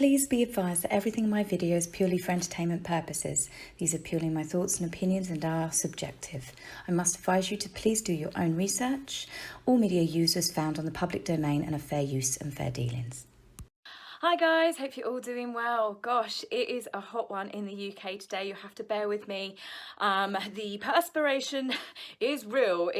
Please be advised that everything in my video is purely for entertainment purposes. These are purely my thoughts and opinions and are subjective. I must advise you to please do your own research. All media users found on the public domain and are fair use and fair dealings. Hi guys, hope you're all doing well. Gosh, it is a hot one in the UK today. You have to bear with me. The perspiration is real.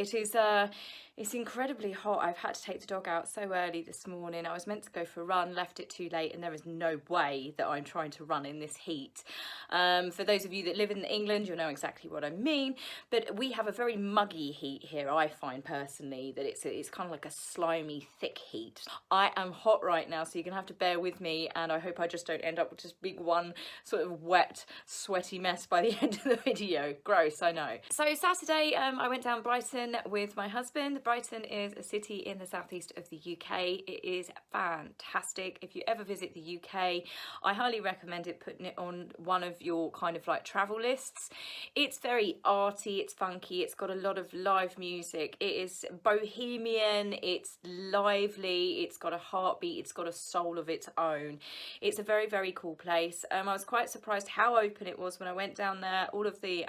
It's incredibly hot. I've had to take the dog out so early this morning. I was meant to go for a run, left it too late, and there is no way that I'm trying to run in this heat. For those of you that live in England, you'll know exactly what I mean. But we have a very muggy heat here. I find personally that it's kind of like a slimy, thick heat. I am hot right now, so you're gonna have to bear with me, and I hope I just don't end up with just big one sort of wet, sweaty mess by the end of the video. Gross, I know. So Saturday, I went down Brighton with my husband. Brighton is a city in the southeast of the UK. It is fantastic. If you ever visit the UK, I highly recommend it, putting it on one of your kind of like travel lists. It's very arty, it's funky, it's got a lot of live music. It is bohemian, it's lively, it's got a heartbeat, it's got a soul of its own. It's a very, very cool place. I was quite surprised how open it was when I went down there. All of the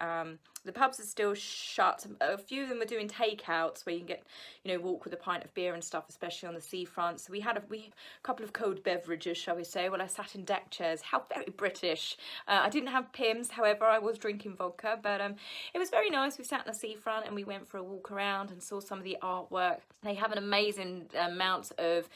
pubs are still shut. A few of them are doing takeouts where you can get, you know, walk with a pint of beer and stuff, especially on the seafront. So we had a couple of cold beverages, shall we say, while I sat in deck chairs. How very British. I didn't have Pimm's, however, I was drinking vodka, but it was very nice. We sat on the seafront and we went for a walk around and saw some of the artwork. They have an amazing amount of,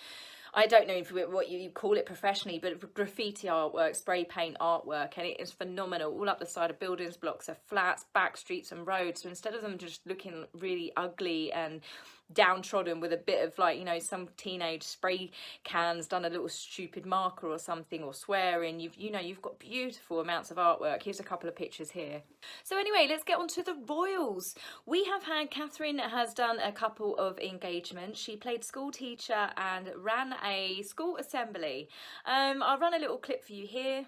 I don't know what you call it professionally, but graffiti artwork, spray paint artwork, and it is phenomenal. All up the side of buildings, blocks of flats, back streets and roads. So instead of them just looking really ugly and downtrodden with a bit of, like, you know, some teenage spray cans done a little stupid marker or something, or swearing, you've got beautiful amounts of artwork. Here's a couple of pictures here. So anyway, let's get on to the royals. We have had, Catherine has done a couple of engagements. She played school teacher and ran a school assembly. I'll run a little clip for you here.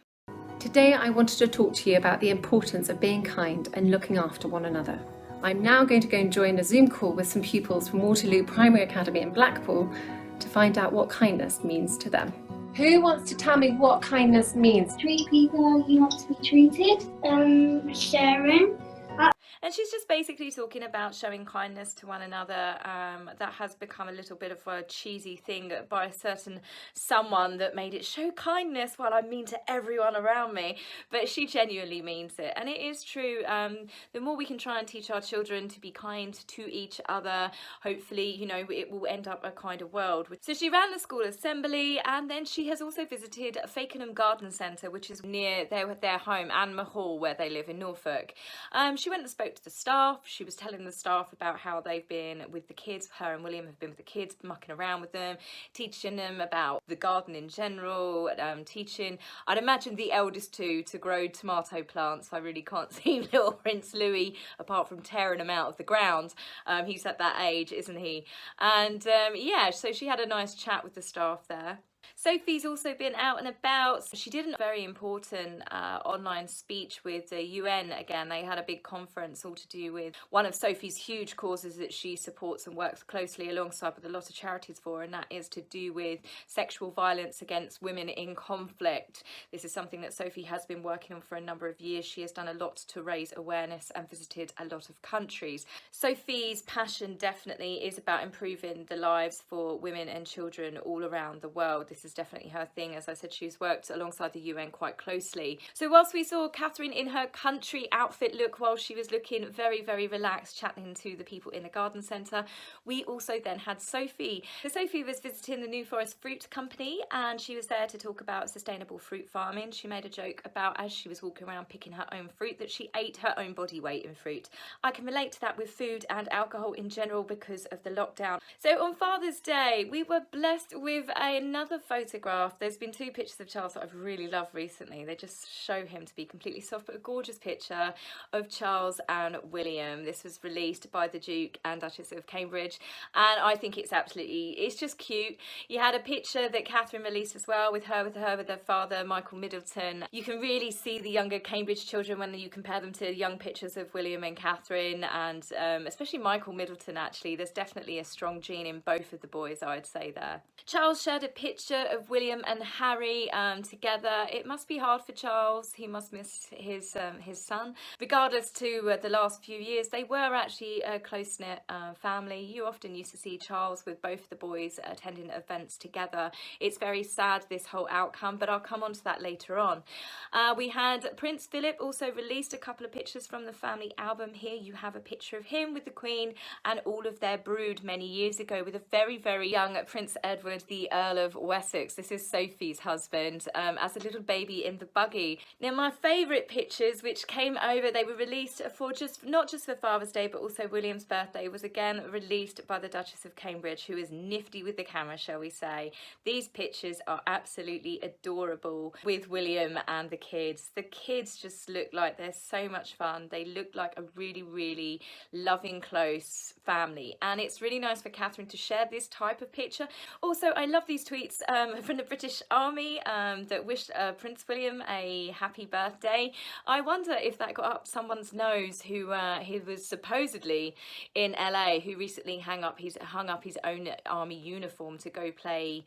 Today I wanted to talk to you about the importance of being kind and looking after one another. I'm now going to go and join a Zoom call with some pupils from Waterloo Primary Academy in Blackpool to find out what kindness means to them. Who wants to tell me what kindness means? Treat people you want to be treated. Sharing. And she's just basically talking about showing kindness to one another. That has become a little bit of a cheesy thing by a certain someone that made it show kindness while I mean to everyone around me. But she genuinely means it. And it is true. The more we can try and teach our children to be kind to each other, hopefully, you know, it will end up a kinder world. So she ran the school assembly, and then she has also visited Fakenham Garden Centre, which is near their home, Anne Hall, where they live in Norfolk. She went and spoke to the staff. She was telling the staff about how they've been with the kids. Her and William have been with the kids, mucking around with them, teaching them about the garden in general, teaching, I'd imagine, the eldest two to grow tomato plants. I really can't see little Prince Louis, apart from tearing them out of the ground. He's at that age, isn't he? And yeah, so she had a nice chat with the staff there. Sophie's also been out and about. She did a very important online speech with the UN again. They had a big conference all to do with one of Sophie's huge causes that she supports and works closely alongside with a lot of charities for, and that is to do with sexual violence against women in conflict. This is something that Sophie has been working on for a number of years. She has done a lot to raise awareness and visited a lot of countries. Sophie's passion definitely is about improving the lives for women and children all around the world. This is definitely her thing. As I said, she's worked alongside the UN quite closely. So whilst we saw Catherine in her country outfit look while she was looking very, very relaxed, chatting to the people in the garden centre, we also then had Sophie. So Sophie was visiting the New Forest Fruit Company, and she was there to talk about sustainable fruit farming. She made a joke about, as she was walking around picking her own fruit, that she ate her own body weight in fruit. I can relate to that with food and alcohol in general because of the lockdown. So on Father's Day, we were blessed with another photograph. There's been two pictures of Charles that I've really loved recently. They just show him to be completely soft, but a gorgeous picture of Charles and William. This was released by the Duke and Duchess of Cambridge, and I think it's just cute. You had a picture that Catherine released as well with their father, Michael Middleton. You can really see the younger Cambridge children when you compare them to young pictures of William and Catherine, and especially Michael Middleton. Actually, there's definitely a strong gene in both of the boys, I'd say there. Charles shared a picture mixture of William and Harry together. It must be hard for Charles. He must miss his son. Regardless to the last few years, they were actually a close-knit family. You often used to see Charles with both the boys attending events together. It's very sad, this whole outcome, but I'll come on to that later on. We had Prince Philip also released a couple of pictures from the family album. Here you have a picture of him with the Queen and all of their brood many years ago with a very, very young Prince Edward, the Earl of Wessex. This is Sophie's husband, as a little baby in the buggy. Now, my favourite pictures which came over, they were released for not just for Father's Day, but also William's birthday, was again released by the Duchess of Cambridge, who is nifty with the camera, shall we say. These pictures are absolutely adorable with William and the kids. The kids just look like they're so much fun. They look like a really, really loving, close family. And it's really nice for Catherine to share this type of picture. Also, I love these tweets from the British Army that wished Prince William a happy birthday. I wonder if that got up someone's nose who was supposedly in LA, who recently hung up his own army uniform to go play.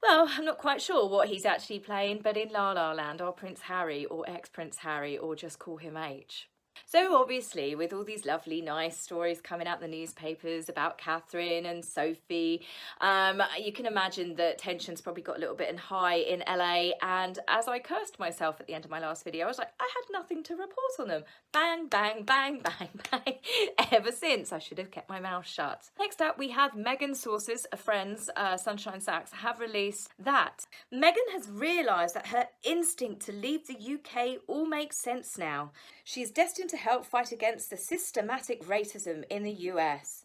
Well, I'm not quite sure what he's actually playing, but in La La Land, or Prince Harry, or ex-Prince Harry, or just call him H. So obviously, with all these lovely, nice stories coming out in the newspapers about Catherine and Sophie, you can imagine that tensions probably got a little bit high in LA. And as I cursed myself at the end of my last video, I was like, I had nothing to report on them. Bang, bang, bang, bang, bang. Ever since, I should have kept my mouth shut. Next up, we have Meghan's sources, friends, Sunshine Sacks, have released that Meghan has realised that her instinct to leave the UK all makes sense now. She is destined to help fight against the systematic racism in the US.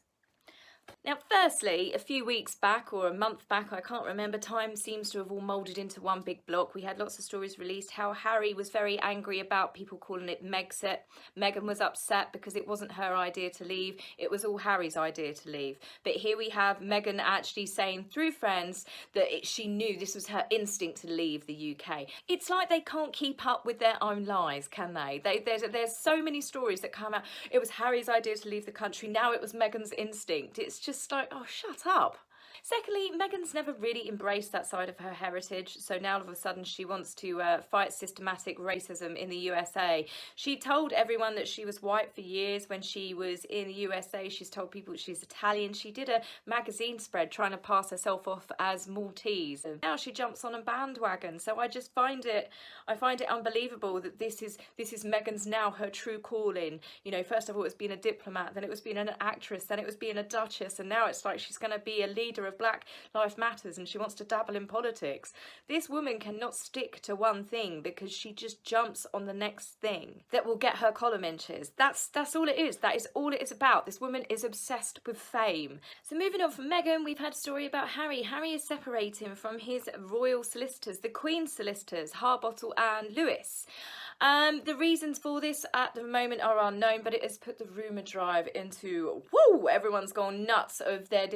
Now, firstly, a few weeks back or a month back, I can't remember, time seems to have all moulded into one big block. We had lots of stories released how Harry was very angry about people calling it Megxit. Meghan was upset because it wasn't her idea to leave. It was all Harry's idea to leave. But here we have Meghan actually saying through friends that she knew this was her instinct to leave the UK. It's like they can't keep up with their own lies, can they? There's so many stories that come out. It was Harry's idea to leave the country. Now it was Meghan's instinct. It's just like, oh, shut up. Secondly, Meghan's never really embraced that side of her heritage, so now all of a sudden she wants to fight systematic racism in the USA. She told everyone that she was white for years when she was in the USA. She's told people she's Italian. She did a magazine spread trying to pass herself off as Maltese. And now she jumps on a bandwagon. So I just find it unbelievable that this is Meghan's now her true calling. You know, first of all, it's being a diplomat, then it was being an actress, then it was being a duchess, and now it's like she's going to be a leader of Black Lives Matters and she wants to dabble in politics. This woman cannot stick to one thing because she just jumps on the next thing that will get her column inches. That's all it is. That is all it is about. This woman is obsessed with fame. So moving on from Meghan, we've had a story about Harry. Harry is separating from his royal solicitors, the Queen's solicitors, Harbottle and Lewis. The reasons for this at the moment are unknown, but it has put the rumour drive into, woo, everyone's gone nuts of their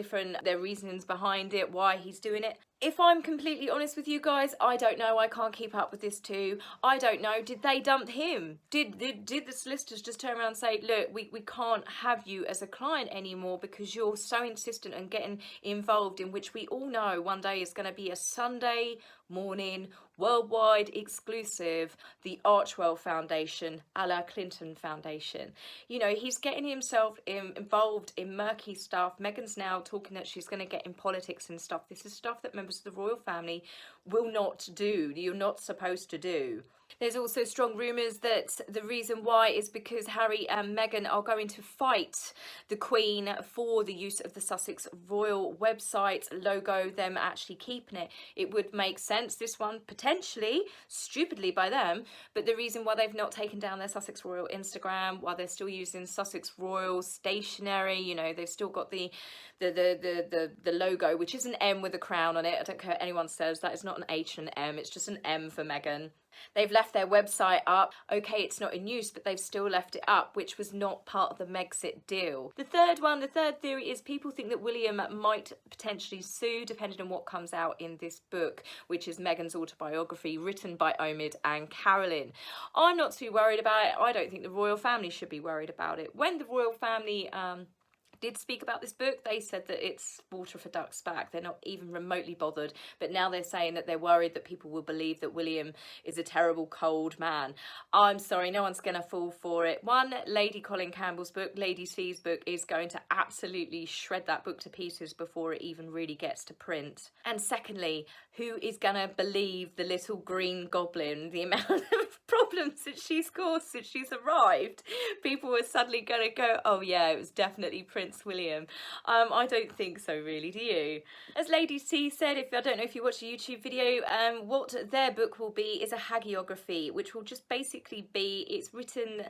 reasonings behind it, why he's doing it. If I'm completely honest with you guys, I don't know. I can't keep up with this too. I don't know. Did they dump him? Did the solicitors just turn around and say, look, we can't have you as a client anymore because you're so insistent on getting involved in which we all know one day is going to be a Sunday morning worldwide exclusive, the Archwell Foundation, a la Clinton Foundation. You know, he's getting himself involved in murky stuff. Meghan's now talking that she's going to get in politics and stuff. This is stuff that members of the royal family will not do. You're not supposed to do. There's also strong rumours that the reason why is because Harry and Meghan are going to fight the Queen for the use of the Sussex Royal website logo, them actually keeping it. It would make sense, this one, potentially, stupidly by them, but the reason why they've not taken down their Sussex Royal Instagram, while they're still using Sussex Royal stationery, you know, they've still got the logo, which is an M with a crown on it. I don't care what anyone says, that is not an H and an M, it's just an M for Meghan. They've left their website up. Okay, it's not in use, but they've still left it up, which was not part of the Megxit deal. The third theory is people think that William might potentially sue, depending on what comes out in this book, which is Meghan's autobiography, written by Omid and Carolyn. I'm not too worried about it. I don't think the royal family should be worried about it. When the royal family did speak about this book, they said that it's water for ducks back. They're not even remotely bothered, but now they're saying that they're worried that people will believe that William is a terrible cold man. I'm sorry, no one's going to fall for it. One, Lady Colin Campbell's book, Lady C's book, is going to absolutely shred that book to pieces before it even really gets to print. And secondly, who is going to believe the little green goblin, the amount of problems that she's caused since she's arrived? People are suddenly going to go, oh yeah, it was definitely Prince William. I don't think so, really, do you? As Lady C said, I don't know if you watch a YouTube video, what their book will be is a hagiography, which will just basically be, it's written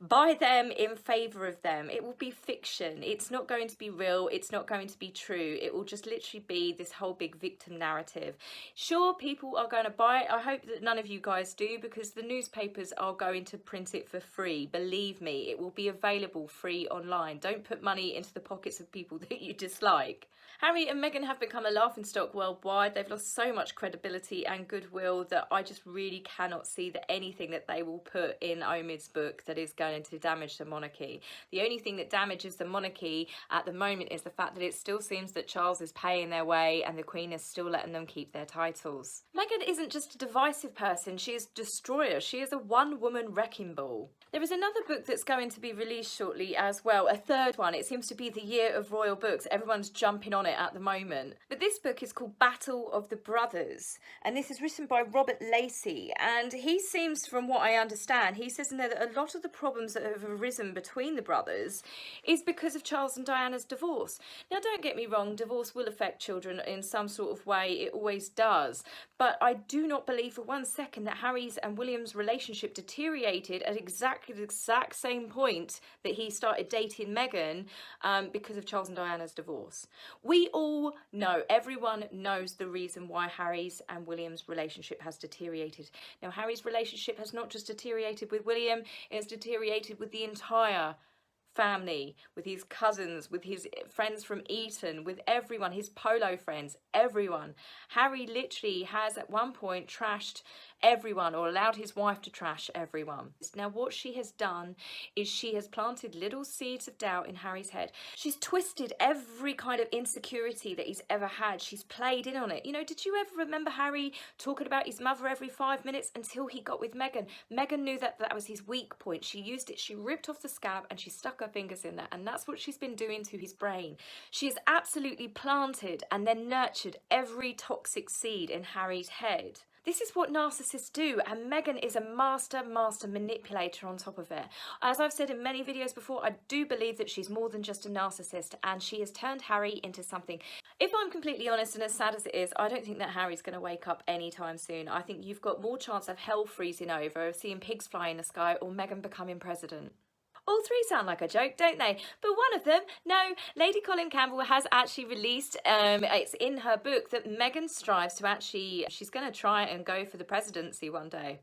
by them in favour of them. It will be fiction. It's not going to be real. It's not going to be true. It will just literally be this whole big victim narrative. Sure, people are going to buy it. I hope that none of you guys do, because the newspapers are going to print it for free. Believe me, it will be available free online. Don't put money into the pockets of people that you dislike. Harry and Meghan have become a laughingstock worldwide. They've lost so much credibility and goodwill that I just really cannot see that anything that they will put in Omid's book that is going to damage the monarchy. The only thing that damages the monarchy at the moment is the fact that it still seems that Charles is paying their way and the Queen is still letting them keep their titles. Meghan isn't just a divisive person, she is a destroyer. She is a one-woman wrecking ball. There is another book that's going to be released shortly as well, a third one. It seems to be the year of royal books. Everyone's jumping on it at the moment. But this book is called Battle of the Brothers, and this is written by Robert LACEY, and he seems, from what I understand, he says in there that a lot of the problems that have arisen between the brothers is because of Charles and Diana's divorce. Now, don't get me wrong, divorce will affect children in some sort of way, it always does, but I do not believe for 1 second that Harry's and William's relationship deteriorated at exactly the exact same point that he started dating Meghan because of Charles and Diana's divorce. We all know, everyone knows the reason why Harry's and William's relationship has deteriorated. Now, Harry's relationship has not just deteriorated with William, it has deteriorated with the entire family, with his cousins, with his friends from Eton, with everyone, his polo friends, everyone. Harry literally has at one point trashed everyone, or allowed his wife to trash everyone. Now, what she has done is she has planted little seeds of doubt in Harry's head. She's twisted every kind of insecurity that he's ever had. She's played in on it. You know, did you ever remember Harry talking about his mother every 5 minutes until he got with Meghan? Meghan knew that that was his weak point. She used it. She ripped off the scab and she stuck her fingers in there, and that's what she's been doing to his brain. She has absolutely planted and then nurtured every toxic seed in Harry's head. This is what narcissists do, and Meghan is a master manipulator on top of it. As I've said in many videos before, I do believe that she's more than just a narcissist, and she has turned Harry into something. If I'm completely honest, and as sad as it is, I don't think that Harry's going to wake up anytime soon. I think you've got more chance of hell freezing over, of seeing pigs fly in the sky, or Meghan becoming president. All three sound like a joke, don't they? But one of them, no, Lady Colin Campbell has actually released, it's in her book that Meghan strives to actually, she's going to try and go for the presidency one day.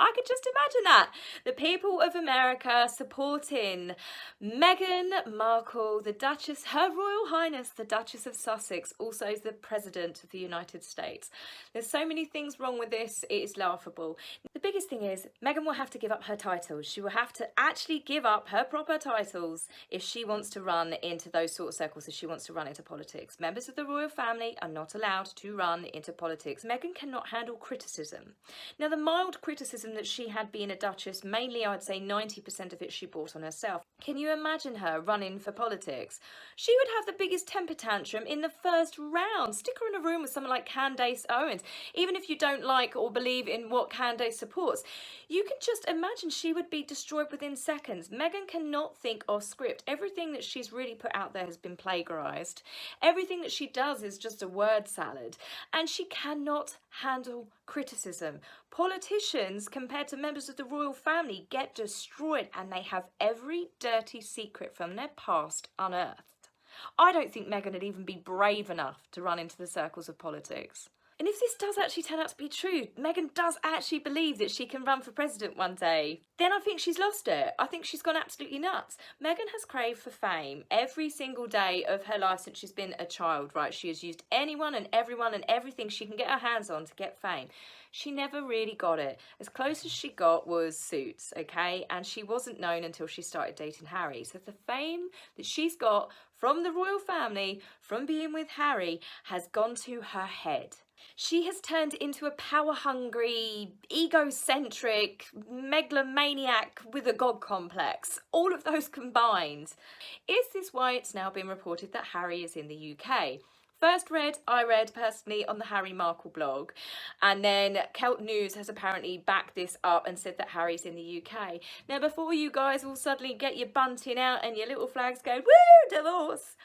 I could just imagine that. The people of America supporting Meghan Markle, the Duchess, Her Royal Highness, the Duchess of Sussex, also is the President of the United States. There's so many things wrong with this, it is laughable. The biggest thing is Meghan will have to give up her titles. She will have to actually give up her proper titles if she wants to run into those sort of circles, if she wants to run into politics. Members of the royal family are not allowed to run into politics. Meghan cannot handle criticism. Now, the mild criticism that she had being a duchess, mainly I'd say 90% of it she brought on herself. Can you imagine her running for politics? She would have the biggest temper tantrum in the first round. Stick her in a room with someone like Candace Owens. Even if you don't like or believe in what Candace supports, you can just imagine she would be destroyed within seconds. Meghan cannot think off script. Everything that she's really put out there has been plagiarised. Everything that she does is just a word salad. And she cannot handle criticism. Politicians, compared to members of the royal family, get destroyed, and they have every dirty secret from their past unearthed. I don't think Meghan would even be brave enough to run into the circles of politics. And if this does actually turn out to be true, Meghan does actually believe that she can run for president one day, then I think she's lost it. I think she's gone absolutely nuts. Meghan has craved for fame every single day of her life since she's been a child, right? She has used anyone and everyone and everything she can get her hands on to get fame. She never really got it. As close as she got was Suits, okay? And she wasn't known until she started dating Harry. So the fame that she's got from the royal family, from being with Harry, has gone to her head. She has turned into a power-hungry, egocentric, megalomaniac with a god complex. All of those combined. Is this why it's now been reported that Harry is in the UK? I read personally on the Harry Markle blog, and then Celt News has apparently backed this up and said that Harry's in the UK. Now, before you guys all suddenly get your bunting out and your little flags going, woo, divorce,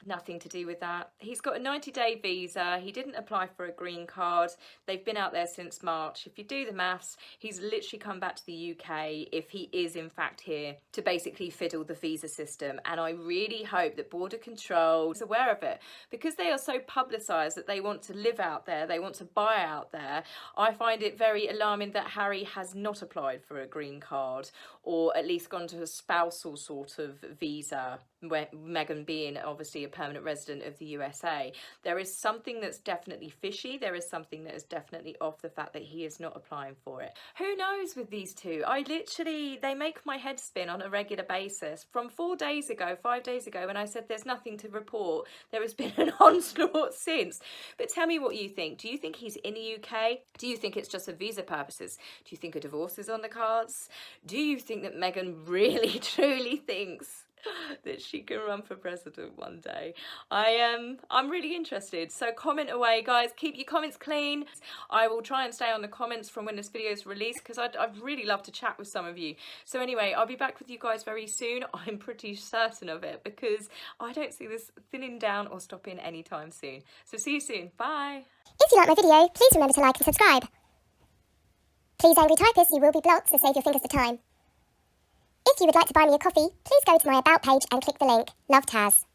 nothing to do with that. He's got a 90-day visa. He didn't apply for a green card. They've been out there since March. If you do the maths, he's literally come back to the UK, if he is in fact here, to basically fiddle the visa system. And I really hope that Border Control is aware of it, because they are so publicised that they want to live out there, they want to buy out there. I find it very alarming that Harry has not applied for a green card, or at least gone to a spousal sort of visa, where Meghan being obviously a permanent resident of the USA. There is something that's definitely fishy. There is something that is definitely off, the fact that he is not applying for it. Who knows with these two? They make my head spin on a regular basis. From 5 days ago, when I said there's nothing to report, there has been an onslaught since. But tell me what you think. Do you think he's in the UK? Do you think it's just for visa purposes? Do you think a divorce is on the cards? Do you think that Meghan really, truly thinks that she can run for president one day? I'm really interested, so comment away, guys. Keep your comments clean. I will try and stay on the comments from when this video is released, because I'd really love to chat with some of you. So anyway, I'll be back with you guys very soon. I'm pretty certain of it, because I don't see this thinning down or stopping anytime soon. So see you soon. Bye. If you like my video, please remember to like and subscribe. Please, angry typists, you will be blocked, so save your fingers the time. If you would like to buy me a coffee, please go to my About page and click the link. Love, Taz.